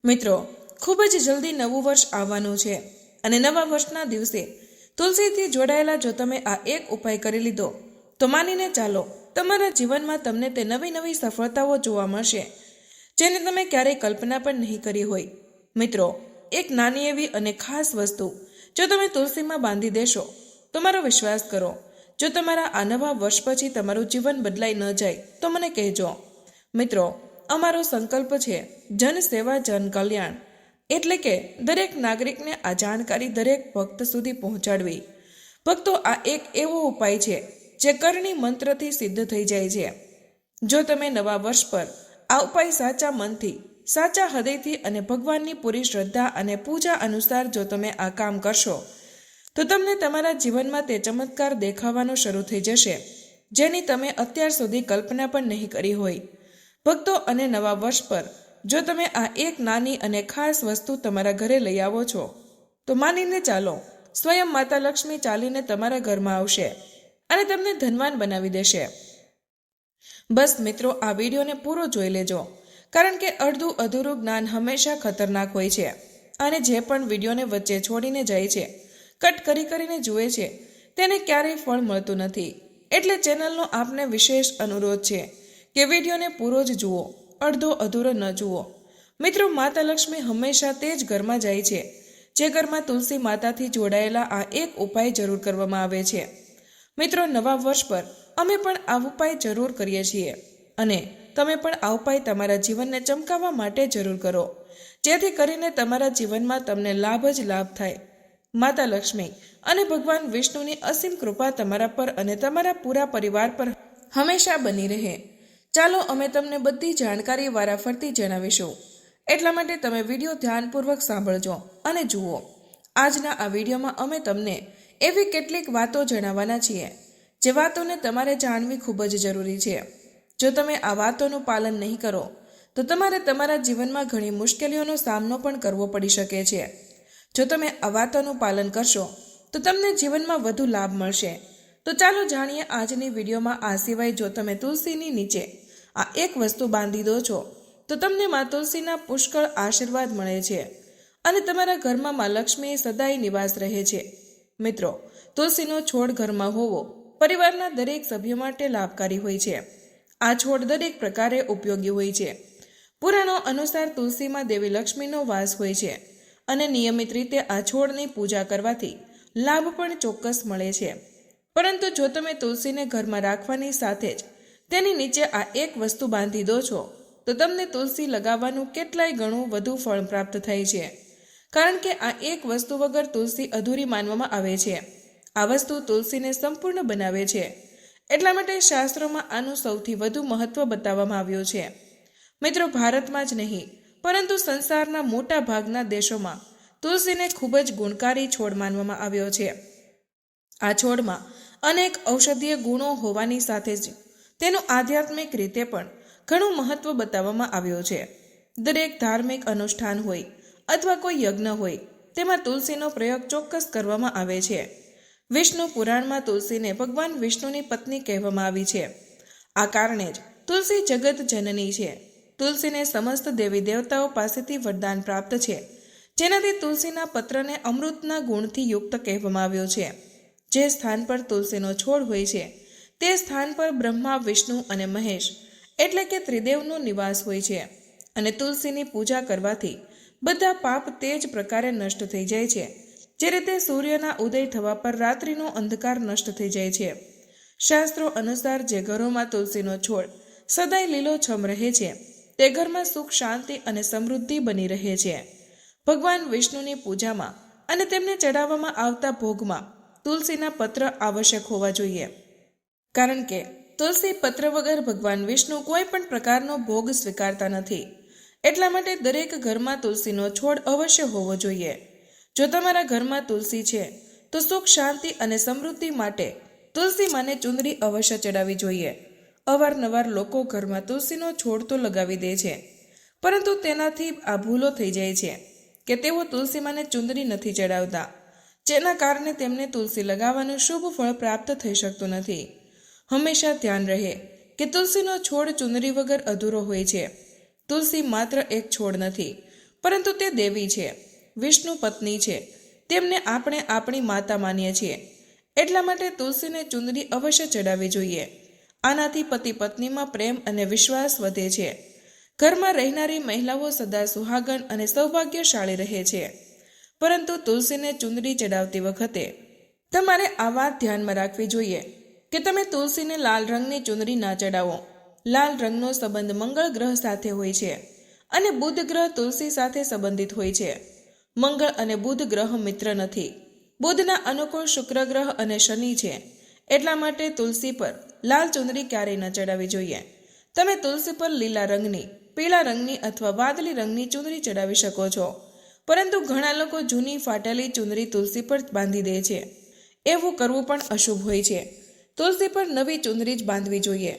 મિત્રો, ખૂબ જ જલ્દી નવું વર્ષ આવવાનું છે અને નવા વર્ષના દિવસે તુલસીથી જોડાયેલા જો તમે આ એક ઉપાય કરી લીધો તો માનીને ચાલો તમારા જીવનમાં તમને તે નવી નવી સફળતાઓ જોવા મળશે જેને તમે ક્યારેય કલ્પના પણ નહીં કરી હોય। મિત્રો, એક નાની એવી અને ખાસ વસ્તુ જો તમે તુલસીમાં બાંધી દેશો તો મારો વિશ્વાસ કરો, જો તમારા આ નવા વર્ષ પછી તમારું જીવન બદલાઈ ન જાય તો મને કહેજો। મિત્રો, અમારો સંકલ્પ છે જન સેવા જન કલ્યાણ, એટલે કે દરેક નાગરિકને આ જાણકારી દરેક ભક્ત સુધી પહોંચાડવી। ભક્તો, આ એક એવો ઉપાય છે જે કરણી મંત્રથી સિદ્ધ થઈ જાય છે। જો તમે નવા વર્ષ પર આ ઉપાય સાચા મનથી, સાચા હૃદયથી અને ભગવાનની પૂરી શ્રદ્ધા અને પૂજા અનુસાર જો તમે આ કામ કરશો તો તમને તમારા જીવનમાં તે ચમત્કાર દેખાવાનો શરૂ થઈ જશે જેની તમે અત્યાર સુધી કલ્પના પણ નહીં કરી હોય। ભક્તો, અને નવા વર્ષ પર જો તમે આ એક નાની અને ખાસ વસ્તુ તમારા ઘરે લઈ આવો છો તો માનીને ચાલો સ્વયં માતા લક્ષ્મી ચાલીને તમારા ઘરમાં આવશે અને તમને ધનવાન બનાવી દેશે। બસ મિત્રો, આ વિડીયોને પૂરો જોઈ લેજો, કારણ કે અડધું અધૂરું જ્ઞાન હંમેશા ખતરનાક હોય છે અને જે પણ વિડીયોને વચ્ચે છોડીને જાય છે, કટ કરીને જુએ છે, તેને ક્યારેય ફળ મળતું નથી। એટલે ચેનલનો આપને વિશેષ અનુરોધ છે કે વિડીયોને પૂરો જ જુઓ, અડધો અધૂરો ન જુઓ। મિત્રો, માતા લક્ષ્મી હંમેશા તે જ ઘરમાં જાય છે જે ઘરમાં તુલસી માતાથી જોડાયેલા આ એક ઉપાય જરૂર કરવામાં આવે છે। મિત્રો, નવા વર્ષ પર અમે પણ આ ઉપાય જરૂર કરીએ છીએ અને તમે પણ આ ઉપાય તમારા જીવનને ચમકાવવા માટે જરૂર કરો, જેથી કરીને તમારા જીવનમાં તમને લાભ જ લાભ થાય। માતા લક્ષ્મી અને ભગવાન વિષ્ણુની અસીમ કૃપા તમારા પર અને તમારા પૂરા પરિવાર પર હંમેશા બની રહે। ચાલો અમે તમને બધી જાણકારી વારાફરતી જણાવીશું, એટલા માટે તમે વિડીયો ધ્યાનપૂર્વક સાંભળજો અને જુઓ। આજના આ વિડીયોમાં અમે તમને એવી કેટલીક વાતો જણાવવાના છીએ જે વાતોને તમારે જાણવી ખૂબ જ જરૂરી છે। જો તમે આ વાતોનું પાલન નહીં કરો તો તમારે તમારા જીવનમાં ઘણી મુશ્કેલીઓનો સામનો પણ કરવો પડી શકે છે। જો તમે આ વાતોનું પાલન કરશો તો તમને જીવનમાં વધુ લાભ મળશે। તો ચાલો જાણીએ આજની વિડીયોમાં। આ સિવાય જો તમે તુલસીની નીચે આ એક વસ્તુ બાંધી દો છો તો તમને મા તુલસીના પુષ્કળ આશીર્વાદ મળે છે અને તમારા ઘરમાં મા લક્ષ્મી સદાય નિવાસ રહે છે। મિત્રો, તુલસીનો છોડ ઘરમાં હોવો પરિવારના દરેક સભ્યો માટે લાભકારી હોય છે। આ છોડ દરેક પ્રકારે ઉપયોગી હોય છે। પુરાણો અનુસાર તુલસીમાં દેવી લક્ષ્મીનો વાસ હોય છે અને નિયમિત રીતે આ છોડની પૂજા કરવાથી લાભ પણ ચોક્કસ મળે છે। પરંતુ જો તમે તુલસીને ઘરમાં રાખવાની સાથે જ તેની નીચે આ એક વસ્તુ બાંધી દો છો તો તમને તુલસી લગાવવાનું કેટલાય ગણું વધુ ફળ પ્રાપ્ત થાય છે, કારણ કે આ એક વસ્તુ વગર તુલસી અધૂરી માનવામાં આવે છે। આ વસ્તુ તુલસીને સંપૂર્ણ બનાવે છે, એટલા માટે શાસ્ત્રોમાં આનું સૌથી વધુ મહત્વ બતાવવામાં આવ્યું છે। મિત્રો, ભારતમાં જ નહીં પરંતુ સંસારના મોટા ભાગના દેશોમાં તુલસીને ખૂબ જ ગુણકારી છોડ માનવામાં આવ્યો છે। આ છોડમાં અનેક ઔષધીય ગુણો હોવાની સાથે જ તેનું આધ્યાત્મિક રીતે પણ ઘણું મહત્વ બતાવવામાં આવ્યું છે। દરેક ધાર્મિક અનુષ્ઠાન હોય અથવા કોઈ યજ્ઞ હોય તેમાં તુલસીનો પ્રયોગ ચોક્કસ કરવામાં આવે છે। વિષ્ણુ પુરાણમાં તુલસીને ભગવાન વિષ્ણુની પત્ની કહેવામાં આવી છે। આ કારણે જ તુલસી જગત જનની છે। તુલસીને સમસ્ત દેવી દેવતાઓ પાસેથી વરદાન પ્રાપ્ત છે, જેનાથી તુલસીના પત્રને અમૃતના ગુણથી યુક્ત કહેવામાં આવ્યો છે। જે સ્થાન પર તુલસીનો છોડ હોય છે તે સ્થાન પર બ્રહ્મા, વિષ્ણુ અને મહેશ એટલે કે ત્રિદેવનો નિવાસ હોય છે અને તુલસીની પૂજા કરવાથી બધા પાપ તે જ પ્રકારે નષ્ટ થઈ જાય છે જે રીતે સૂર્યના ઉદય થવા પર રાત્રિનો અંધકાર નષ્ટ થઈ જાય છે। શાસ્ત્રો અનુસાર જે ઘરોમાં તુલસીનો છોડ સદાય લીલોછમ રહે છે તે ઘરમાં સુખ, શાંતિ અને સમૃદ્ધિ બની રહે છે। ભગવાન વિષ્ણુની પૂજામાં અને તેમને ચડાવવામાં આવતા ભોગમાં તુલસીના પત્ર આવશ્યક હોવા જોઈએ, કારણ કે તુલસી પત્ર વગર ભગવાન વિષ્ણુ કોઈ પણ પ્રકારનો ભોગ સ્વીકારતા નથી। એટલા માટે દરેક ઘરમાં તુલસીનો છોડ અવશ્ય હોવો જોઈએ। જો તમારા ઘરમાં તુલસી છે તો સુખ, શાંતિ અને સમૃદ્ધિ માટે તુલસી માને ચુંદડી અવશ્ય ચડાવવી જોઈએ। અવારનવાર લોકો ઘરમાં તુલસીનો છોડ તો લગાવી દે છે, પરંતુ તેનાથી આ ભૂલો થઈ જાય છે કે તેઓ તુલસી માને ચુંદડી નથી ચડાવતા, જેના કારણે તેમને તુલસી લગાવવાનું શુભ ફળ પ્રાપ્ત થઈ શકતું નથી। હંમેશા ધ્યાન રહે કે તુલસીનો છોડ ચુંદડી વગર અધૂરો હોય છે। તુલસી માત્ર એક છોડ નથી, પરંતુ તે દેવી છે, વિષ્ણુ પત્ની છે. તેમને આપણે આપણી માતા માનીએ છીએ. એટલા માટે તુલસીને ચુંદડી અવશ્ય ચડાવવી જોઈએ. આનાથી પતિ પત્નીમાં પ્રેમ અને વિશ્વાસ વધે છે. ઘરમાં રહેનારી મહિલાઓ સદા સુહાગન અને સૌભાગ્યશાળી રહે છે. પરંતુ તુલસીને ચુંદડી ચડાવતી વખતે તમારે આ વાત ધ્યાનમાં રાખવી જોઈએ કે તમે તુલસીને લાલ રંગની ચુંદડી ના ચડાવો. લાલ રંગનો સંબંધ મંગળ ગ્રહ સાથે હોય છે અને બુધ ગ્રહ તુલસી સાથે સંબંધિત હોય છે. મંગળ અને બુધ ગ્રહ મિત્ર નથી. બુધના અનુકૂળ શુક્ર ગ્રહ અને શનિ છે. એટલા માટે તુલસી પર લાલ ચુંદડી ક્યારેય ન ચડાવવી જોઈએ. તમે તુલસી પર લીલા રંગની, પીળા રંગની અથવા વાદળી રંગની ચુંદડી ચડાવી શકો છો. પરંતુ ઘણા લોકો જૂની ફાટેલી ચુંદડી તુલસી પર બાંધી દે છે. એવું કરવું પણ અશુભ હોય છે. તુલસી પર નવી ચુંદડી જ બાંધવી જોઈએ.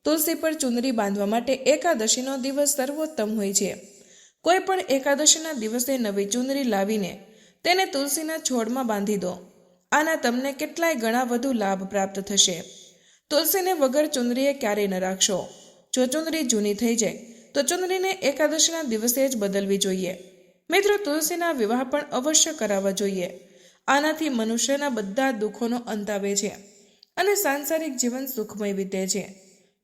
તુલસી પર ચુંદડી બાંધવા માટે એકાદશીનો દિવસ સર્વોત્તમ હોય છે. કોઈ પણ એકાદશીના દિવસે નવી ચુંદડી લાવીને તેને તુલસીના છોડમાં બાંધી દો. આના તમને કેટલાય ગણા વધુ લાભ પ્રાપ્ત થશે. તુલસીને વગર ચુંદડીએ ક્યારેય ન રાખશો. જો ચુંદડી જૂની થઈ જાય તો ચુંદડીને એકાદશીના દિવસે જ બદલવી જોઈએ. મિત્રો, તુલસીના વિવાહ પણ અવશ્ય કરાવવા જોઈએ. આનાથી મનુષ્યના બધા દુઃખોનો અંત આવે છે અને સાંસારિક જીવન સુખમય વીતે છે.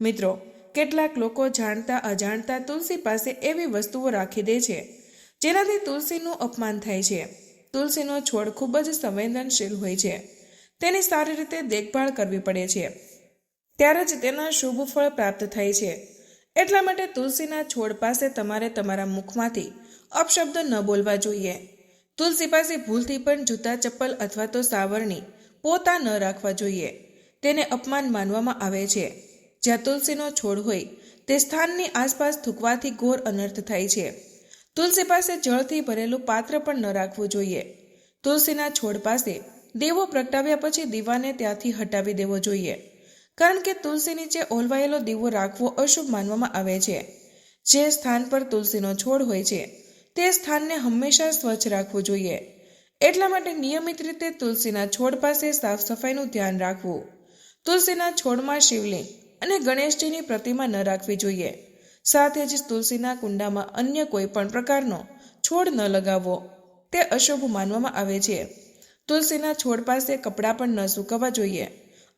મિત્રો, કેટલાક લોકો જાણતા અજાણતા તુલસી પાસે એવી વસ્તુઓ રાખી દે છે જેનાથી તુલસીનું અપમાન થાય છે. તુલસીનો છોડ ખૂબ જ સંવેદનશીલ હોય છે. તેની સારી રીતે દેખભાળ કરવી પડે છે, ત્યારે જ તેના શુભ ફળ પ્રાપ્ત થાય છે. એટલા માટે તુલસીના છોડ પાસે તમારે તમારા મુખમાંથી અપશબ્દ ન બોલવા જોઈએ. તુલસી પાસે ભૂલથી પણ જૂતા, ચપ્પલ અથવા તો સાવરણી, પોતા ન રાખવા જોઈએ. તેને અપમાન માનવામાં આવે છે. જ્યાં તુલસીનો છોડ હોય તે સ્થાનની આસપાસ થૂંકવાથી ઘોર અનર્થ થાય છે. તુલસી પાસે જળથી ભરેલું પાત્ર પણ ન રાખવું જોઈએ. તુલસીના છોડ પાસે દીવો પ્રગટાવ્યા પછી દીવાને ત્યાંથી હટાવી દેવો જોઈએ. કારણ કે તુલસી નીચે ઓલવાયેલો દીવો રાખવો અશુભ માનવામાં આવે છે. જે સ્થાન પર તુલસીનો છોડ હોય છે તે સ્થાનને હંમેશા સ્વચ્છ રાખવું જોઈએ. એટલા માટે નિયમિત રીતે તુલસીના છોડ પાસે સાફ સફાઈનું ધ્યાન રાખવું. તુલસીના છોડમાં શિવલિંગ અને ગણેશજીની પ્રતિમા ન રાખવી જોઈએ. સાથે જ તુલસીના કુંડામાં અન્ય કોઈ પણ પ્રકારનો છોડ ન લગાવવો. તે અશુભ માનવામાં આવે છે. તુલસીના છોડ પાસે કપડાં પણ ન સૂકવવા જોઈએ.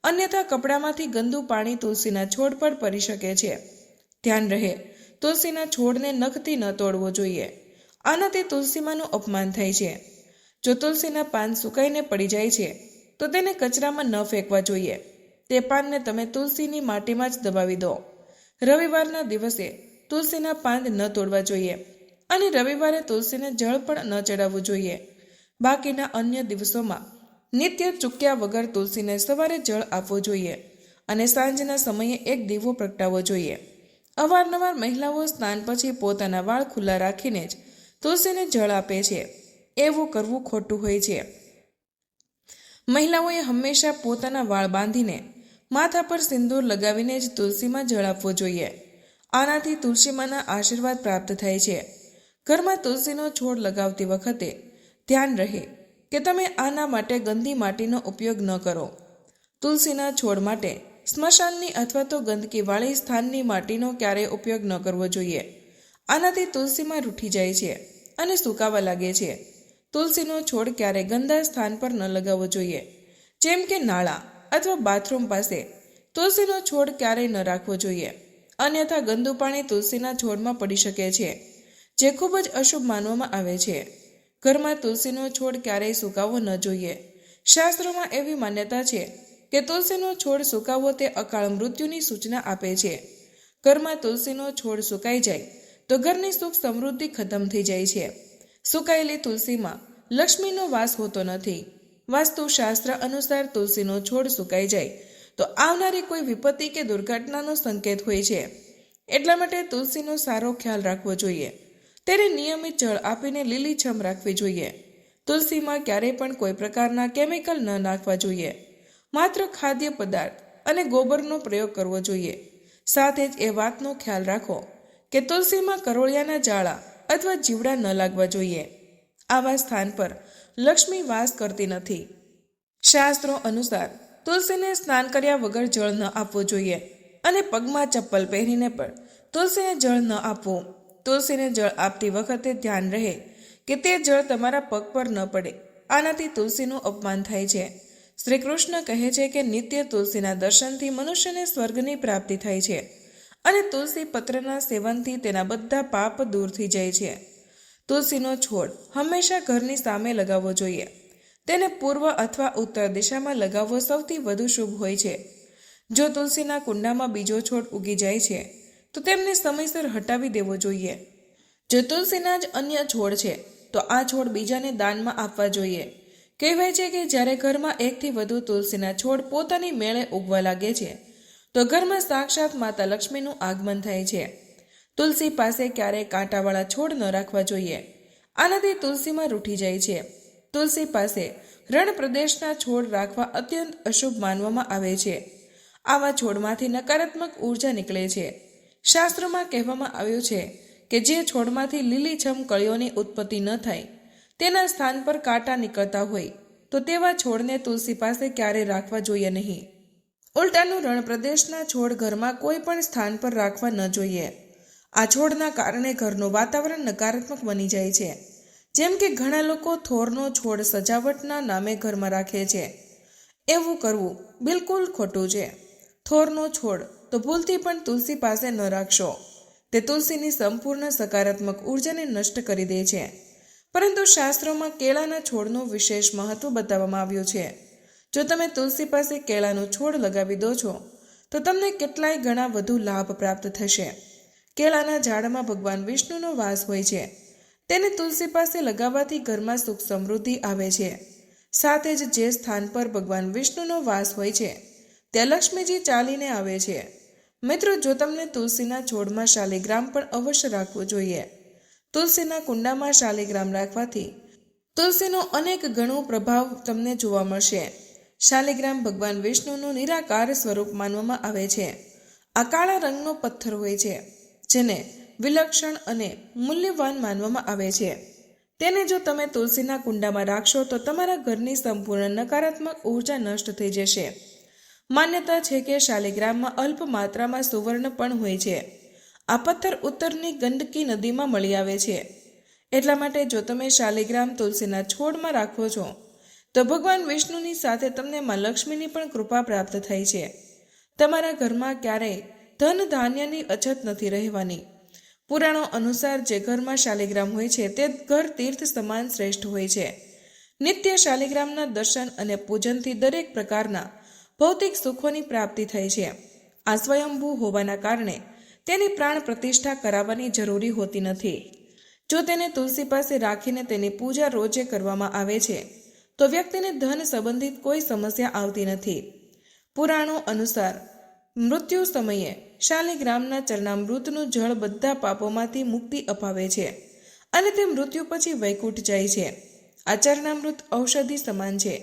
અન્યથા કપડામાંથી ગંદુ પાણી તુલસીના છોડ પર પડી શકે છે. ધ્યાન રહે, તુલસીના છોડને નખથી ન તોડવો જોઈએ. આનાથી તુલસીમાનું અપમાન થાય છે. જો તુલસીના પાન સુકાઈને પડી જાય છે તો તેને કચરામાં ન ફેંકવા જોઈએ. તે પાનને તમે તુલસીની માટીમાં જ દબાવી દો. રવિવારના દિવસે તુલસીના પાન ન તોડવા જોઈએ અને રવિવારે તુલસીને જળ પણ ન ચડાવવું જોઈએ. બાકીના અન્ય દિવસોમાં નિત્ય ચૂક્યા વગર તુલસીને સવારે જળ આપવું જોઈએ અને સાંજના સમયે એક દીવો પ્રગટાવવો જોઈએ. અવારનવાર મહિલાઓ સ્નાન પછી પોતાના વાળ ખુલ્લા રાખીને જ તુલસીને જળ આપે છે. એવું કરવું ખોટું હોય છે. મહિલાઓએ હંમેશા પોતાના વાળ બાંધીને માથા પર સિંદૂર લગાવીને જ તુલસીમાં જળ આપવું જોઈએ. આનાથી તુલસીમાના આશીર્વાદ પ્રાપ્ત થાય છે. ઘરમાં તુલસીનો છોડ લગાવતી વખતે ધ્યાન રહે કે તમે આના માટે ગંદી માટીનો ઉપયોગ ન કરો. તુલસીના છોડ માટે સ્મશાનની અથવા તો ગંદકીવાળી સ્થાનની માટીનો ક્યારેય ઉપયોગ ન કરવો જોઈએ. આનાથી તુલસીમાં રૂઠી જાય છે અને સુકાવા લાગે છે. તુલસીનો છોડ ક્યારેય ગંદા સ્થાન પર ન લગાવવો જોઈએ. જેમ કે નાળા અથવા બાથરૂમ પાસે તુલસીનો છોડ ક્યારેય ન રાખવો જોઈએ. અન્યથા ગંદુ પાણી તુલસીના છોડમાં પડી શકે છે, જે ખૂબ જ અશુભ માનવામાં આવે છે. ઘરમાં તુલસીનો છોડ ક્યારેય સુકાવવો ન જોઈએ. શાસ્ત્રોમાં એવી માન્યતા છે કે તુલસીનો છોડ સુકાવવો તે અકાળ મૃત્યુની સૂચના આપે છે. ઘરમાં તુલસીનો છોડ સુકાઈ જાય તો ઘરની સુખ સમૃદ્ધિ ખતમ થઈ જાય છે. સુકાયેલી તુલસીમાં લક્ષ્મીનો વાસ હોતો નથી. વાસ્તુશાસ્ત્ર અનુસાર તુલસીનો છોડ સુકાઈ જાય તો આવનારી કોઈ વિપત્તિ કે દુર્ઘટનાનો સંકેત હોય છે. એટલા માટે તુલસીનો સારો ખ્યાલ રાખવો જોઈએ. તેને નિયમિત જળ આપીને લીલીછમ રાખવી જોઈએ. તુલસીમાં ક્યારેય પણ કોઈ પ્રકારના કેમિકલ ન નાખવા જોઈએ. માત્ર ખાદ્ય પદાર્થ અને ગોબરનો પ્રયોગ કરવો જોઈએ. સાથે જ એ વાતનો ખ્યાલ રાખો કે તુલસીમાં કરોળિયાના જાળા અથવા જીવડા ન લાગવા જોઈએ. આવા સ્થાન પર લક્ષ્મી વાસ કરતી નથી. શાસ્ત્રો અનુસાર તુલસીને સ્નાન કર્યા વગર જળ ન આપવું જોઈએ અને પગમાં ચપ્પલ પહેરીને પણ તુલસીને જળ ન આપવું. તુલસીને જળ આપતી વખતે ધ્યાન રહે કે તે જળ તમારા પગ પર ન પડે. આનાથી તુલસીનું અપમાન થાય છે. શ્રી કૃષ્ણ કહે છે કે નિત્ય તુલસીના દર્શનથી મનુષ્યને સ્વર્ગની પ્રાપ્તિ થાય છે અને તુલસી પત્રના સેવનથી તેના બધા પાપ દૂર થઈ જાય છે. તુલસીનો છોડ હંમેશા ઘરની સામે લગાવવો જોઈએ. તેને પૂર્વ અથવા ઉત્તર દિશામાં લગાવવો સૌથી વધુ શુભ હોય છે. જો તુલસીના કુંડામાં બીજો છોડ ઉગી જાય છે તો તેમને સમયસર હટાવી દેવો જોઈએ. જો તુલસીના જ અન્ય છોડ છે તો આ છોડ બીજાને દાનમાં આપવા જોઈએ. કહેવાય છે કે જ્યારે ઘરમાં એકથી વધુ તુલસીના છોડ પોતાની મેળે ઉગવા લાગે છે તો ઘરમાં સાક્ષાત માતા લક્ષ્મીનું આગમન થાય છે. તુલસી પાસે ક્યારેય કાંટાવાળા છોડ ન રાખવા જોઈએ. આનાથી તુલસીમાં રૂઠી જાય છે. તુલસી પાસે રણ પ્રદેશના છોડ રાખવા અત્યંત અશુભ માનવામાં આવે છે. આવા છોડમાંથી નકારાત્મક ઉર્જા નીકળે છે. શાસ્ત્રોમાં કહેવામાં આવ્યું છે કે જે છોડમાંથી લીલીછમ કળીઓની ઉત્પત્તિ ન થાય, તેના સ્થાન પર કાંટા નીકળતા હોય તો તેવા છોડને તુલસી પાસે ક્યારેય રાખવા જોઈએ નહીં. ઉલટાનું રણ પ્રદેશના છોડ ઘરમાં કોઈ પણ સ્થાન પર રાખવા ન જોઈએ. આ છોડના કારણે ઘરનું વાતાવરણ નકારાત્મક બની જાય છે. જેમ કે ઘણા લોકો થોરનો છોડ સજાવટના નામે ઘરમાં રાખે છે. એવું કરવું બિલકુલ ખોટું છે. થોરનો છોડ તો ભૂલથી પણ તુલસી પાસે ન રાખશો. તે તુલસીની સંપૂર્ણ સકારાત્મક ઉર્જાને નષ્ટ કરી દે છે. પરંતુ શાસ્ત્રોમાં કેળાના છોડનું વિશેષ મહત્વ બતાવવામાં આવ્યું છે. જો તમે તુલસી પાસે કેળાનો છોડ લગાવી દો છો તો તમને કેટલાય ગણા વધુ લાભ પ્રાપ્ત થશે. કેળાના ઝાડમાં ભગવાન વિષ્ણુનો વાસ હોય છે. તેને તુલસી પાસે લગાવવાથી ઘરમાં સુખ સમૃદ્ધિ આવે છે. સાથે જ જે સ્થાન પર ભગવાન વિષ્ણુનો વાસ હોય છે ત્યાં લક્ષ્મીજી ચાલીને આવે છે. મિત્રો, જો તમને તુલસીના છોડમાં શાલિગ્રામ પણ અવશ્ય રાખવું જોઈએ. તુલસીના કુંડામાં શાલિગ્રામ રાખવાથી તુલસીનો અનેક ગણો પ્રભાવ તમને જોવા મળશે. શાલિગ્રામ ભગવાન વિષ્ણુનું નિરાકાર સ્વરૂપ માનવામાં આવે છે. આ કાળા રંગનો પથ્થર હોય છે જેને વિલક્ષણ અને મૂલ્યવાન માનવામાં આવે છે. તેને જો તમે તુલસીના કુંડામાં રાખશો તો તમારા ઘરની સંપૂર્ણ નકારાત્મક ઉર્જા નષ્ટ થઈ જશે. માન્યતા છે કે શાલિગ્રામમાં અલ્પ માત્રામાં સુવર્ણ પણ હોય છે. આ પથ્થર ઉત્તરની ગંડકી નદીમાં મળી આવે છે. એટલા માટે જો તમે શાલિગ્રામ તુલસીના છોડમાં રાખો છો તો ભગવાન વિષ્ણુની સાથે તમને માં લક્ષ્મીની પણ કૃપા પ્રાપ્ત થાય છે. તમારા ઘરમાં ક્યારેય ધન ધાન્યની અછત નથી રહેવાની. પુરાણો અનુસાર જે ઘરમાં શાલિગ્રામ હોય છે તે ઘર તીર્થ સમાન શ્રેષ્ઠ હોય છે. નિત્ય શાલિગ્રામના દર્શન અને પૂજનથી દરેક પ્રકારના ભૌતિક સુખોની પ્રાપ્તિ થાય છે. આ સ્વયંભૂ હોવાના કારણે તેની પ્રાણ પ્રતિષ્ઠા કરાવવાની જરૂરી હોતી નથી. જો તેને તુલસી પાસે રાખીને તેની પૂજા રોજે કરવામાં આવે છે તો વ્યક્તિને ધન સંબંધિત કોઈ સમસ્યા આવતી નથી. પુરાણો અનુસાર મૃત્યુ સમયે શાલિગ્રામના ચરણામૃતનું જળ બધા પાપોમાંથી મુક્તિ અપાવે છે અને તે મૃત્યુ પછી વૈકુંઠ જાય છે. આ ચરણામૃત ઔષધિ સમાન છે.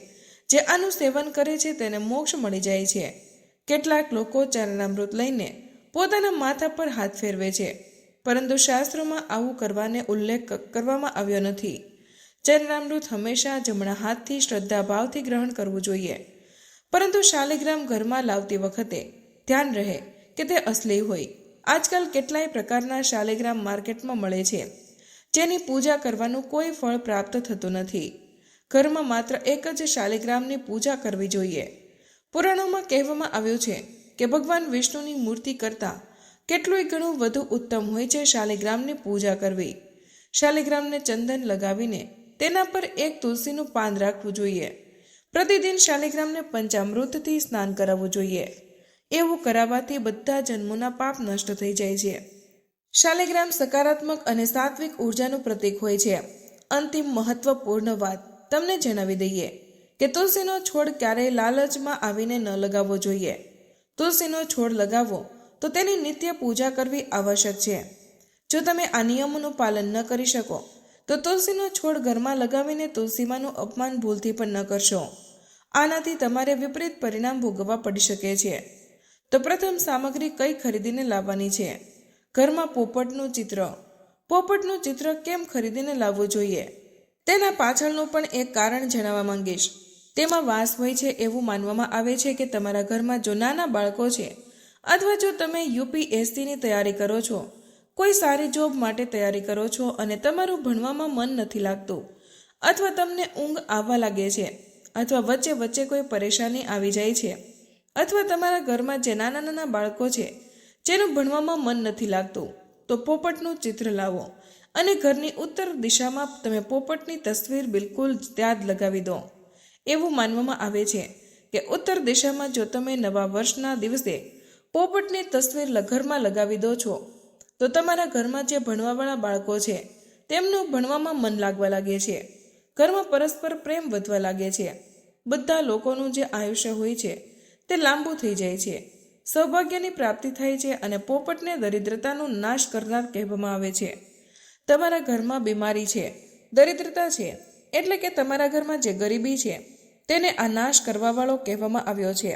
જે આનું સેવન કરે છે તેને મોક્ષ મળી જાય છે. કેટલાક લોકો ચરણામૃત લઈને પોતાના માથા પર હાથ ફેરવે છે, પરંતુ શાસ્ત્રોમાં આવું કરવાને ઉલ્લેખ કરવામાં આવ્યો નથી. ચરણામૃત હંમેશા જમણા હાથથી શ્રદ્ધા ભાવથી ગ્રહણ કરવું જોઈએ. પરંતુ શાલિગ્રામ ઘરમાં લાવતી વખતે ધ્યાન રહે કે તે અસલી હોય. આજકાલ કેટલાય પ્રકારના શાલિગ્રામ માર્કેટમાં મળે છે જેની પૂજા કરવાનું કોઈ ફળ પ્રાપ્ત થતું નથી. ઘરમાં માત્ર એક જ શાલિગ્રામની પૂજા કરવી જોઈએ. પુરાણોમાં કહેવામાં આવ્યું છે કે ભગવાન વિષ્ણુની મૂર્તિ કરતાં કેટલુંય ઘણું વધુ ઉત્તમ હોય છે શાલિગ્રામની પૂજા કરવી. શાલિગ્રામને ચંદન લગાવીને તેના પર એક તુલસીનું પાન રાખવું જોઈએ. પ્રતિદિન શાલિગ્રામને પંચામૃતથી સ્નાન કરાવવું જોઈએ. એવું કરાવવાથી બધા જન્મોના પાપ નષ્ટ થઈ જાય છે. શાલિગ્રામ સકારાત્મક અને સાત્વિક ઉર્જાનું પ્રતીક હોય છે. અંતિમ મહત્વપૂર્ણ વાત તમને જણાવી દઈએ કે તુલસીનો છોડ ક્યારેય લાલચમાં આવીને ન લગાવવો જોઈએ. તુલસીનો છોડ લગાવો તો તેની નિત્ય પૂજા કરવી આવશ્યક છે. જો તમે આ નિયમોનું પાલન ન કરી શકો તો તુલસીનો છોડ ઘરમાં લગાવીને તુલસીમાનું અપમાન ભૂલથી પણ ન કરશો. આનાથી તમારે વિપરીત પરિણામ ભોગવવા પડી શકે છે. તો પ્રથમ સામગ્રી કઈ ખરીદીને લાવવાની છે? ઘરમાં પોપટનું ચિત્ર કેમ ખરીદીને લાવવું જોઈએ તેના પાછળનું પણ એક કારણ જણાવવા માંગીશ. તેમાં વાસ હોય છે એવું માનવામાં આવે છે કે તમારા ઘરમાં જો નાના બાળકો છે અથવા જો તમે UPSCની તૈયારી કરો છો કોઈ સારી જોબ માટે તૈયારી કરો છો અને તમારું ભણવામાં મન નથી લાગતું, અથવા તમને ઊંઘ આવવા લાગે છે, અથવા વચ્ચે વચ્ચે કોઈ પરેશાની આવી જાય છે, અથવા તમારા ઘરમાં જે નાના નાના બાળકો છે જેનું ભણવામાં મન નથી લાગતું, તો પોપટનું ચિત્ર લાવો અને ઘરની ઉત્તર દિશામાં તમે પોપટની તસવીર બિલકુલ ત્યાં જ લગાવી દો. એવું માનવામાં આવે છે કે ઉત્તર દિશામાં જો તમે નવા વર્ષના દિવસે પોપટની તસવીર ઘરમાં લગાવી દો છો, તો તમારા ઘરમાં જે ભણવાવાળા બાળકો છે તેમનું ભણવામાં મન લાગવા લાગે છે, ઘરમાં પરસ્પર પ્રેમ વધવા લાગે છે, બધા લોકોનું જે આયુષ્ય હોય છે તે લાંબુ થઈ જાય છે, સૌભાગ્યની પ્રાપ્તિ થાય છે અને પોપટને દરિદ્રતાનો નાશ કરનાર કહેવામાં આવે છે. તમારા ઘરમાં બીમારી છે, દરિદ્રતા છે, એટલે કે તમારા ઘરમાં જે ગરીબી છે તેને આ નાશ કરવાવાળો કહેવામાં આવ્યો છે.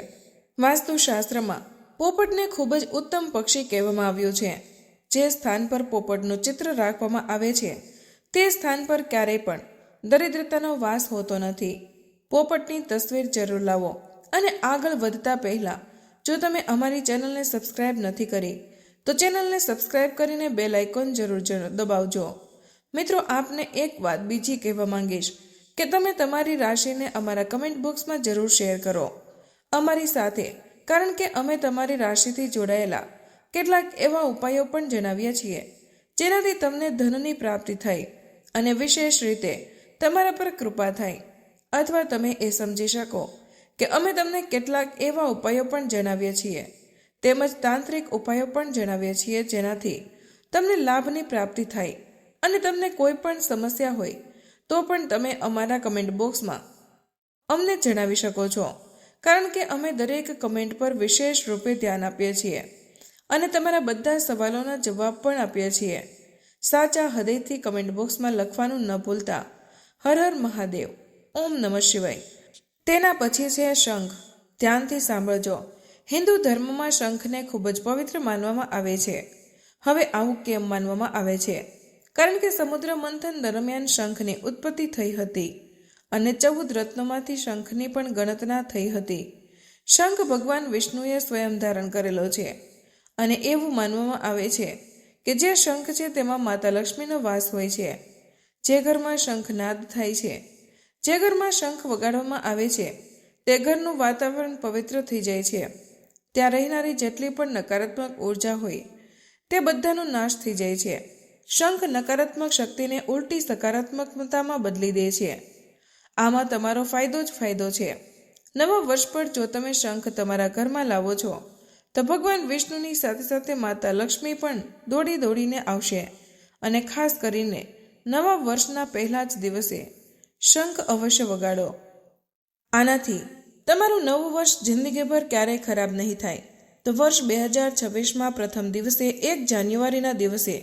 વાસ્તુશાસ્ત્રમાં પોપટને ખૂબ જ ઉત્તમ પક્ષી કહેવામાં આવ્યું છે. જે સ્થાન પર પોપટનું ચિત્ર રાખવામાં આવે છે તે સ્થાન પર ક્યારેય પણ દરિદ્રતાનો વાસ હોતો નથી. પોપટની તસવીર જરૂર લાવો. અને આગળ વધતા પહેલાં જો તમે અમારી ચેનલને સબસ્ક્રાઇબ નથી કરી તો ચેનલને સબસ્ક્રાઇબ કરીને બેલ આઇકોન જરૂર દબાવજો. મિત્રો, આપને એક વાત બીજી કહેવા માંગીશ કે તમે તમારી રાશિને અમારા કમેન્ટ બોક્સમાં જરૂર શેર કરો અમારી સાથે, કારણ કે અમે તમારી રાશિથી જોડાયેલા કેટલાક એવા ઉપાયો પણ જણાવીએ છીએ જેનાથી તમને ધનની પ્રાપ્તિ થાય અને વિશેષ રીતે તમારા પર કૃપા થાય, અથવા તમે એ સમજી શકો કે અમે તમને કેટલાક એવા ઉપાયો પણ જણાવીએ છીએ તેમજ તાંત્રિક ઉપાયો પણ જણાવીએ છીએ જેનાથી તમને લાભની પ્રાપ્તિ થાય. અને તમને કોઈ પણ સમસ્યા હોય તો પણ તમે અમારા કમેન્ટ બોક્સમાં અમને જણાવી શકો છો, કારણ કે અમે દરેક કમેન્ટ પર વિશેષ રૂપે ધ્યાન આપીએ છીએ અને તમારા બધા સવાલોના જવાબ પણ આપીએ છીએ. સાચા હૃદયથી કમેન્ટ બોક્સમાં લખવાનું ન ભૂલતા. હર હર મહાદેવ, ઓમ નમઃ શિવાય. તેના પછી છે શંખ. ધ્યાનથી સાંભળજો. હિન્દુ ધર્મમાં શંખને ખૂબ જ પવિત્ર માનવામાં આવે છે. હવે આવું કેમ માનવામાં આવે છે? કારણ કે સમુદ્ર મંથન દરમિયાન શંખની ઉત્પત્તિ થઈ હતી અને 14 રત્નોમાંથી શંખની પણ ગણના થઈ હતી. શંખ ભગવાન વિષ્ણુએ સ્વયં ધારણ કરેલો છે અને એવું માનવામાં આવે છે કે જે શંખ છે તેમાં માતા લક્ષ્મીનો વાસ હોય છે. જે ઘરમાં શંખનાદ થાય છે, જે ઘરમાં શંખ વગાડવામાં આવે છે, તે ઘરનું વાતાવરણ પવિત્ર થઈ જાય છે. ત્યાં રહેનારી જેટલી પણ નકારાત્મક ઉર્જા હોય તે બધાનો નાશ થઈ જાય છે. શંખ નકારાત્મક શક્તિને ઉલટી સકારાત્મકતામાં બદલી દે છે. આમાં તમારો ફાયદો જ ફાયદો છે. નવા વર્ષ પર જો તમે શંખ તમારા ઘરમાં લાવો છો તો ભગવાન વિષ્ણુની સાથે સાથે માતા લક્ષ્મી પણ દોડી દોડીને આવશે. અને ખાસ કરીને નવા વર્ષના પહેલા જ દિવસે શંખ અવશ્ય વગાડો. આનાથી તમારું નવું વર્ષ જિંદગીભર ક્યારેય ખરાબ નહીં થાય. તો વર્ષ 2026માં પ્રથમ દિવસે 1 જાન્યુઆરીના દિવસે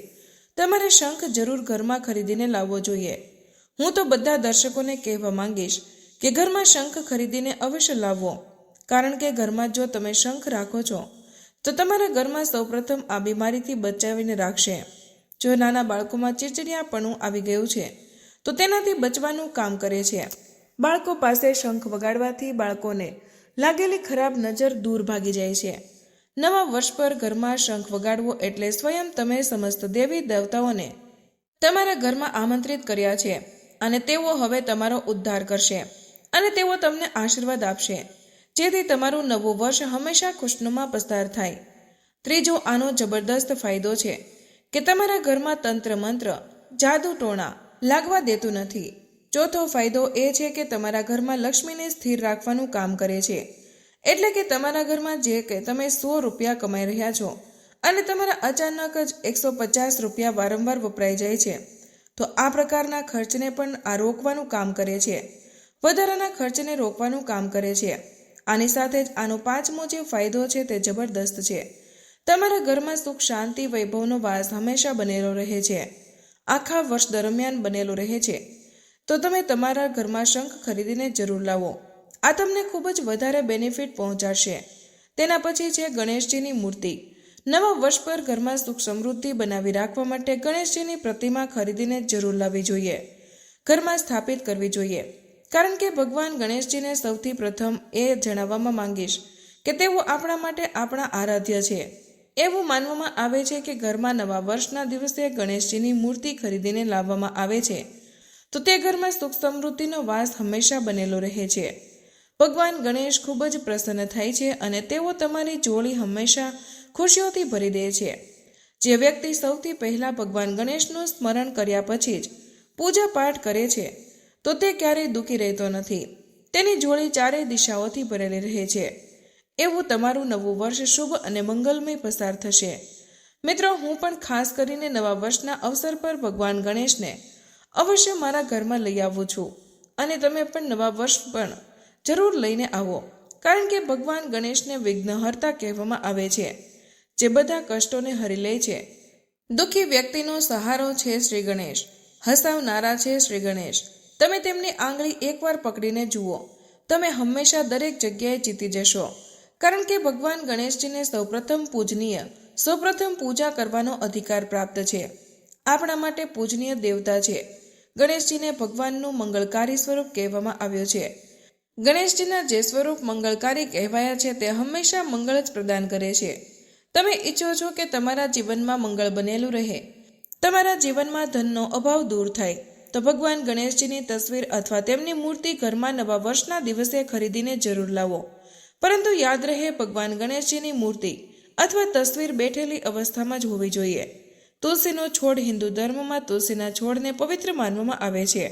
તમારે શંખ જરૂર ઘરમાં ખરીદીને લાવવો જોઈએ. હું તો બધા દર્શકોને કહેવા માંગીશ કે ઘરમાં શંખ ખરીદીને અવશ્ય લાવવો, કારણ કે ઘરમાં જો તમે શંખ રાખો છો તો તમારા ઘરમાં સૌપ્રથમ આ બીમારીથી બચાવીને રાખશે. જો નાના બાળકોમાં ચીડચીડિયાપણું આવી ગયું છે તો તેનાથી બચવાનું કામ કરે છે. બાળકો પાસે શંખ વગાડવાથી બાળકોને લાગેલી ખરાબ નજર દૂર ભાગી જાય છે. નવા વર્ષ પર ઘરમાં શંખ વગાડવો એટલે સ્વયં તમે સમસ્ત દેવી દેવતાઓને તમારા ઘરમાં આમંત્રિત કર્યા છે અને તેઓ હવે તમારો ઉદ્ધાર કરશે અને તેઓ તમને આશીર્વાદ આપશે, જેથી તમારું નવું વર્ષ હંમેશા ખુશનુમા પસાર થાય. ત્રીજો આનો જબરદસ્ત ફાયદો છે કે તમારા ઘરમાં તંત્ર મંત્ર, જાદુ ટોણા લાગવા દેતું નથી. ચોથો ફાયદો એ છે કે તમારા ઘરમાં લક્ષ્મીને સ્થિર રાખવાનું કામ કરે છે. એટલે કે તમારા ઘરમાં જે કે તમે 100 રૂપિયા કમાઈ રહ્યા છો અને તમારા અચાનક જ 150 રૂપિયા વારંવાર વપરાઈ જાય છે, તો આ પ્રકારના ખર્ચને પણ આ રોકવાનું કામ કરે છે. વધારાના ખર્ચને રોકવાનું કામ કરે છે. આની સાથે જ આનો પાંચમો જે ફાયદો છે તે જબરદસ્ત છે. તમારા ઘરમાં સુખ, શાંતિ, વૈભવનો વાસ હંમેશા બનેલો રહે છે. આખા વર્ષ દરમિયાન બનેલો રહે છે. તો તમે તમારા ઘરમાં શંખ ખરીદીને જરૂર લાવો. આ તમને ખૂબ જ વધારે બેનિફિટ પહોંચાડશે. તેના પછી છે ગણેશજીની મૂર્તિ. નવા વર્ષ પર ઘરમાં સુખ સમૃદ્ધિ બનાવી રાખવા માટે ગણેશજીની પ્રતિમા ખરીદીને જરૂર લાવવી જોઈએ, ઘરમાં સ્થાપિત કરવી જોઈએ. કારણ કે ભગવાન ગણેશજીને સૌથી પ્રથમ એ જણાવવામાં માંગીશ કે તેઓ આપણા માટે આપણા આરાધ્ય છે. એવું માનવામાં આવે છે કે ઘરમાં નવા વર્ષના દિવસે ગણેશજીની મૂર્તિ ખરીદીને લાવવામાં આવે છે તો તે ઘરમાં સુખ સમૃદ્ધિનો વાસ હંમેશા બનેલો રહે છે. ભગવાન ગણેશ ખૂબ જ પ્રસન્ન થાય છે અને તેઓ તમારી જોડી હંમેશા ખુશીઓથી ભરી દે છે. જે વ્યક્તિ સૌથી પહેલાં ભગવાન ગણેશનું સ્મરણ કર્યા પછી જ પૂજા પાઠ કરે છે તો તે ક્યારેય દુઃખી રહેતો નથી. તેની જોડી ચારેય દિશાઓથી ભરેલી રહે છે. એવું તમારું નવું વર્ષ શુભ અને મંગલમય પસાર થશે. મિત્રો, હું પણ ખાસ કરીને નવા વર્ષના અવસર પર ભગવાન ગણેશને અવશ્ય મારા ઘરમાં લઈ આવું છું અને તમે પણ નવા વર્ષ પણ જરૂર લઈને આવો, કારણ કે ભગવાન ગણેશને વિઘ્નહર્તા કહેવામાં આવે છે, જે બધા કષ્ટોને હરી લે છે. દુઃખી વ્યક્તિનો સહારો છે શ્રી ગણેશ, હસાવનારા છે શ્રી ગણેશ. તમે તેમની આંગળી એકવાર પકડીને જુઓ, તમે હંમેશા દરેક જગ્યાએ જીતી જશો, કારણ કે ભગવાન ગણેશજીને સૌપ્રથમ પૂજનીય, સૌપ્રથમ પૂજા કરવાનો અધિકાર પ્રાપ્ત છે. આપણા માટે પૂજનીય દેવતા છે. ગણેશજીને ભગવાનનું મંગળકારી સ્વરૂપ કહેવામાં આવ્યું છે. ગણેશજીના જે સ્વરૂપ મંગળકારી કહેવાયા છે તે હંમેશા મંગળ જ પ્રદાન કરે છે. તમે ઈચ્છો છો કે તમારા જીવનમાં મંગળ બનેલું રહે, તમારા જીવનમાં ધનનો અભાવ દૂર થાય, તો ભગવાન ગણેશજીની તસવીર અથવા તેમની મૂર્તિ ઘરમાં નવા વર્ષના દિવસે ખરીદીને જરૂર લાવો. પરંતુ યાદ રહે, ભગવાન ગણેશજીની મૂર્તિ અથવા તસવીર બેઠેલી અવસ્થામાં જ હોવી જોઈએ. તુલસીનો છોડ હિન્દુ ધર્મમાં તુલસીના છોડને પવિત્ર માનવામાં આવે છે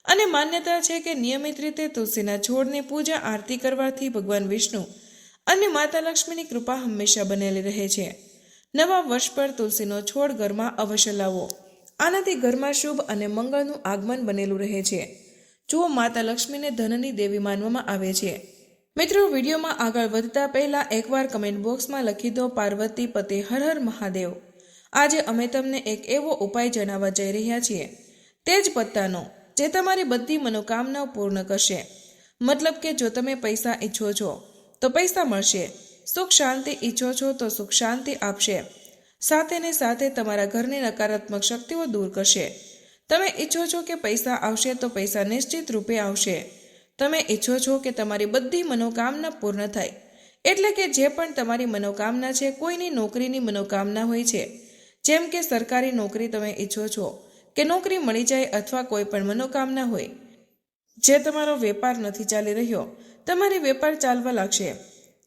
અને માન્યતા છે કે નિયમિત રીતે તુલસીના છોડની પૂજા આરતી કરવાથી ભગવાન વિષ્ણુ અને માતા લક્ષ્મીની કૃપા હંમેશા બનેલી રહે છે. નવા વર્ષ પર તુલસીનો છોડ ઘરમાં અવશ્ય લાવો. આનાથી ઘરમાં શુભ અને મંગળનું આગમન બનેલું રહે છે. જુઓ, માતા લક્ષ્મીને ધનની દેવી માનવામાં આવે છે. મિત્રો, વિડીયોમાં આગળ વધતા પહેલા એકવાર કમેન્ટ બોક્સમાં લખી દો પાર્વતી પતે હર હર મહાદેવ. આજે અમે તમને એક એવો ઉપાય જણાવવા જઈ રહ્યા છીએ, તેજ પત્તાનો, જે તમારી બધી મનોકામનાઓ પૂર્ણ કરશે. મતલબ કે જો તમે પૈસા ઈચ્છો છો તો પૈસા મળશે, સુખ શાંતિ ઈચ્છો છો તો સુખ શાંતિ આપશે, સાથે ને સાથે તમારા ઘરની નકારાત્મક શક્તિઓ દૂર કરશે. તમે ઈચ્છો છો કે પૈસા આવશે તો પૈસા નિશ્ચિત રૂપે આવશે. તમે ઈચ્છો છો કે તમારી બધી મનોકામના પૂર્ણ થાય, એટલે કે જે પણ તમારી મનોકામના છે, કોઈની નોકરીની મનોકામના હોય છે, જેમ કે સરકારી નોકરી તમે ઈચ્છો છો કે નોકરી મળી જાય, અથવા કોઈ પણ મનોકામના હોય, જે તમારો વેપાર નથી ચાલી રહ્યો, તમારી વેપાર ચાલવા લાગશે.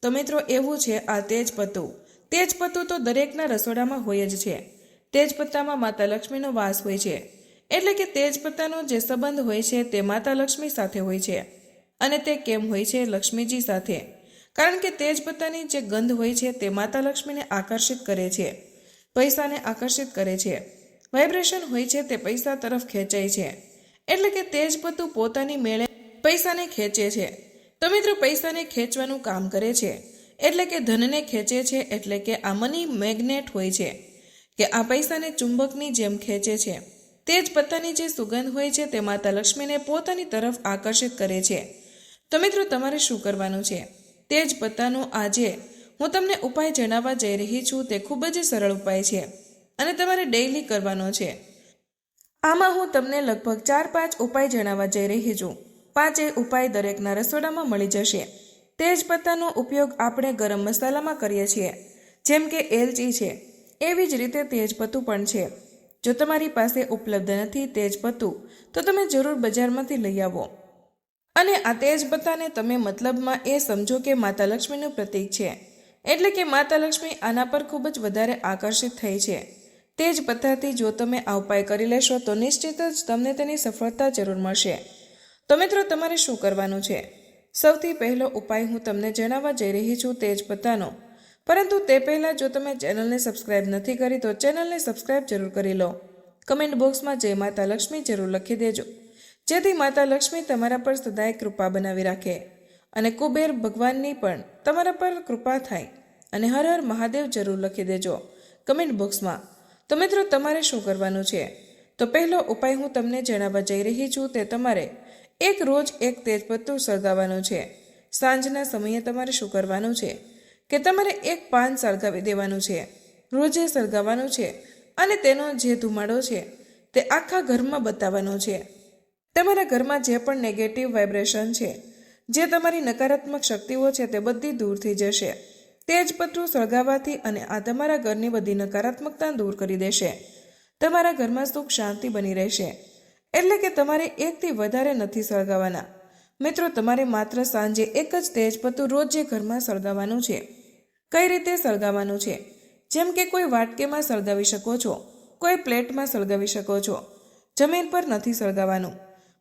તો મિત્રો, એવું છે આ તેજપત્તું. તેજપત્તું તો દરેકના રસોડામાં હોય જ છે. તેજપત્તામાં માતા લક્ષ્મીનો વાસ હોય છે, એટલે કે તેજપત્તાનો જે સંબંધ હોય છે તે માતા લક્ષ્મી સાથે હોય છે. અને તે કેમ હોય છે? લક્ષ્મીજી સાથે. કારણ કે તેજપત્તાની જે ગંધ હોય છે તે માતા લક્ષ્મીને આકર્ષિત કરે છે, પૈસાને આકર્ષિત કરે છે. વાઇબ્રેશન હોય છે તે પૈસા તરફ ખેંચાય છે, એટલે કે તેજપત્તું પોતાની મેળે પૈસાને ખેંચે છે. તો મિત્રો, પૈસાને ખેંચવાનું કામ કરે છે, એટલે કે ધનને ખેંચે છે, એટલે કે આ મની મેગ્નેટ હોય છે, કે આ પૈસાને ચુંબકની જેમ ખેંચે છે. તેજપત્તાની જે સુગંધ હોય છે તે માતા લક્ષ્મીને પોતાની તરફ આકર્ષિત કરે છે. તો મિત્રો, તમારે શું કરવાનું છે? તેજપત્તાનો આજે હું તમને ઉપાય જણાવવા જઈ રહી છું, તે ખૂબ જ સરળ ઉપાય છે અને તમારે ડેઈલી કરવાનો છે. આમાં હું તમને લગભગ 4-5 ઉપાય જણાવવા જઈ રહી છું. 5 ઉપાય દરેકના રસોડામાં મળી જશે. તેજપત્તાનો ઉપયોગ આપણે ગરમ મસાલામાં કરીએ છીએ, જેમ કે એલચી છે, એવી જ રીતે તેજપત્તું પણ છે. જો તમારી પાસે ઉપલબ્ધ નથી તેજપત્તું, તો તમે જરૂર બજારમાંથી લઈ આવો. અને આ તેજપત્તાને તમે મતલબમાં એ સમજો કે માતા લક્ષ્મીનું પ્રતીક છે, એટલે કે માતા લક્ષ્મી આના પર ખૂબ જ વધારે આકર્ષિત થઈ છે. તેજપત્તાથી જો તમે આ ઉપાય કરી લેશો તો નિશ્ચિત જ તમને તેની સફળતા જરૂર મળશે. તો મિત્રો, તમારે શું કરવાનું છે? સૌથી પહેલો ઉપાય હું તમને જણાવવા જઈ રહી છું તેજપત્તાનો. પરંતુ તે પહેલાં જો તમે ચેનલને સબસ્ક્રાઇબ નથી કરી તો ચેનલને સબસ્ક્રાઇબ જરૂર કરી લો. કમેન્ટ બોક્સમાં જય માતા લક્ષ્મી જરૂર લખી દેજો, જેથી માતા લક્ષ્મી તમારા પર સદાય કૃપા બનાવી રાખે અને કુબેર ભગવાનની પણ તમારા પર કૃપા થાય. અને હર હર મહાદેવ જરૂર લખી દેજો કમેન્ટ બોક્સમાં. તો મિત્રો, તમારે શું કરવાનું છે? તો પહેલો ઉપાય હું તમને જણાવવા જઈ રહી છું, તે તમારે રોજ એક તેજપત્તું સળગાવવાનું છે. સાંજના સમયે તમારે શું કરવાનું છે કે તમારે એક પાન સળગાવી દેવાનું છે, રોજે સળગાવવાનું છે, અને તેનો જે ધુમાડો છે તે આખા ઘરમાં બતાવવાનો છે. તમારા ઘરમાં જે પણ નેગેટિવ વાઇબ્રેશન છે, જે તમારી નકારાત્મક શક્તિઓ છે, તે બધી દૂર થઈ જશે. તેજપત્તું સળગાવવાથી અને આ તમારા ઘરની બધી નકારાત્મકતા દૂર કરી દેશે. તમારા ઘરમાં સુખ શાંતિ બની રહેશે. એટલે કે તમારે એકથી વધારે નથી સળગાવવાના. મિત્રો, તમારે માત્ર સાંજે એક જ તેજપત્તું રોજ ઘરમાં સળગાવવાનું છે. કઈ રીતે સળગાવવાનું છે? જેમ કે કોઈ વાટકીમાં સળગાવી શકો છો, કોઈ પ્લેટમાં સળગાવી શકો છો. જમીન પર નથી સળગાવવાનું.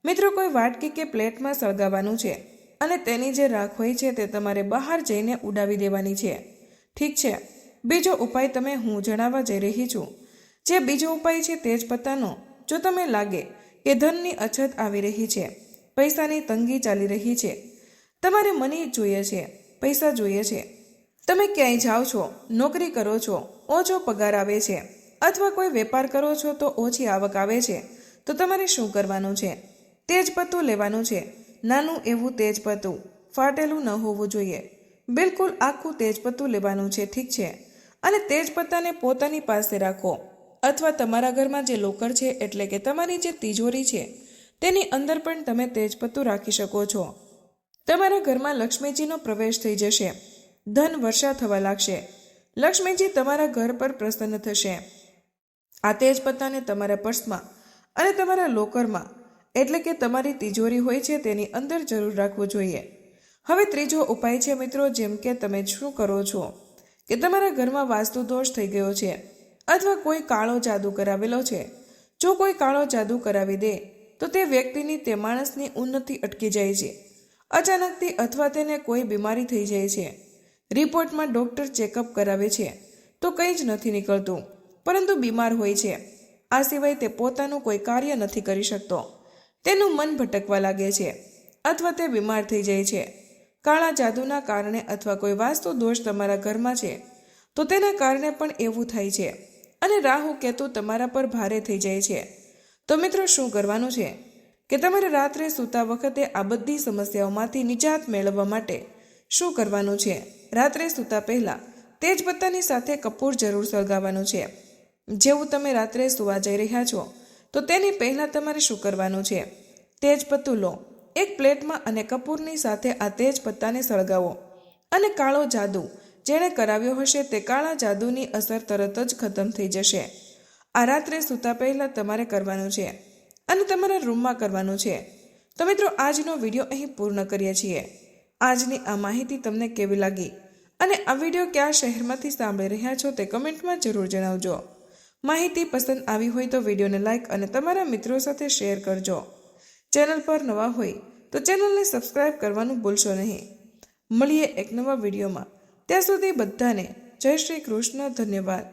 મિત્રો, કોઈ વાટકી કે પ્લેટમાં સળગાવવાનું છે અને તેની જે રાખ હોય છે તે તમારે બહાર જઈને ઉડાવી દેવાની છે. ઠીક છે. બીજો ઉપાય તમે હું જણાવવા જઈ રહી છું. જે બીજો ઉપાય છે તેજપત્તાનો. જો તમે લાગે કે ધનની અછત આવી રહી છે, પૈસાની તંગી ચાલી રહી છે, તમારે મની જોઈએ છે, પૈસા જોઈએ છે, તમે ક્યાંય જાઓ છો, નોકરી કરો છો, ઓછો પગાર આવે છે, અથવા કોઈ વેપાર કરો છો તો ઓછી આવક આવે છે, તો તમારે શું કરવાનું છે? તેજપત્તું લેવાનું છે. નાનું એવું તેજપત્તું, ફાટેલું ન હોવું જોઈએ. બિલકુલ આખું તેજપત્તું લેવાનું છે. ઠીક છે. અને તેજપત્તાને પોતાની પાસે રાખો, અથવા તમારા ઘરમાં જે લોકર છે એટલે કે તમારી જે તિજોરી છે તેની અંદર પણ તમે તેજપત્તું રાખી શકો છો. તમારા ઘરમાં લક્ષ્મીજીનો પ્રવેશ થઈ જશે. ધન વર્ષા થવા લાગશે. લક્ષ્મીજી તમારા ઘર પર પ્રસન્ન થશે. આ તેજપત્તાને તમારા પર્સમાં અને તમારા લોકરમાં એટલે કે તમારી તિજોરી હોય છે તેની અંદર જરૂર રાખવું જોઈએ. હવે ત્રીજો ઉપાય છે મિત્રો, જેમ કે તમે શું કરો છો કે તમારા ઘરમાં વાસ્તુ દોષ થઈ ગયો છે અથવા કોઈ કાળો જાદુ કરાવેલો છે. જો કોઈ કાળો જાદુ કરાવી દે તો તે વ્યક્તિની, તે માણસની ઉન્નતિ અટકી જાય છે અચાનકથી, અથવા તેને કોઈ બીમારી થઈ જાય છે. રિપોર્ટમાં ડૉક્ટર ચેકઅપ કરાવે છે તો કંઈ જ નથી નીકળતું, પરંતુ બીમાર હોય છે. આ સિવાય તે પોતાનું કોઈ કાર્ય નથી કરી શકતો. તેનું મન ભટકવા લાગે છે અથવા તે બીમાર થઈ જાય છે. કાળા જાદુના કારણે અથવા કોઈ વાસ્તુ દોષ તમારા ઘરમાં છે તો તેના કારણે પણ એવું થાય છે. અને રાહુ કેતુ તમારા પર ભારે થઈ જાય છે. તો મિત્રો, શું કરવાનું છે કે તમારે રાત્રે સૂતા વખતે આ બધી સમસ્યાઓમાંથી નિજાત મેળવવા માટે શું કરવાનું છે? રાત્રે સૂતા પહેલાં તેજપત્તાની સાથે કપૂર જરૂર સળગાવવાનું છે. જેવું તમે રાત્રે સૂવા જઈ રહ્યા છો તો તેની પહેલાં તમારે શું કરવાનું છે? તેજપત્તું લો એક પ્લેટમાં અને કપૂરની સાથે આ તેજપત્તાને સળગાવો. અને કાળો જાદુ જેણે કરાવ્યો હશે તે કાળા જાદુની અસર તરત જ ખતમ થઈ જશે. આ રાત્રે સૂતા પહેલાં તમારે કરવાનું છે અને તમારા રૂમમાં કરવાનું છે. તો મિત્રો, આજનો વિડીયો અહીં પૂર્ણ કરીએ છીએ. આજની આ માહિતી તમને કેવી લાગી અને આ વિડીયો કયા શહેરમાંથી સાંભળી રહ્યા છો તે કમેન્ટમાં જરૂર જણાવજો. માહિતી પસંદ આવી હોય તો વિડીયોને લાઇક અને તમારા મિત્રો સાથે શેર કરજો. ચેનલ પર નવા હોય તો ચેનલને સબસ્ક્રાઇબ કરવાનું ભૂલશો નહીં. મળીએ એક નવા વિડીયોમાં. ત્યાં સુધી બધાને જય શ્રી કૃષ્ણ. ધન્યવાદ.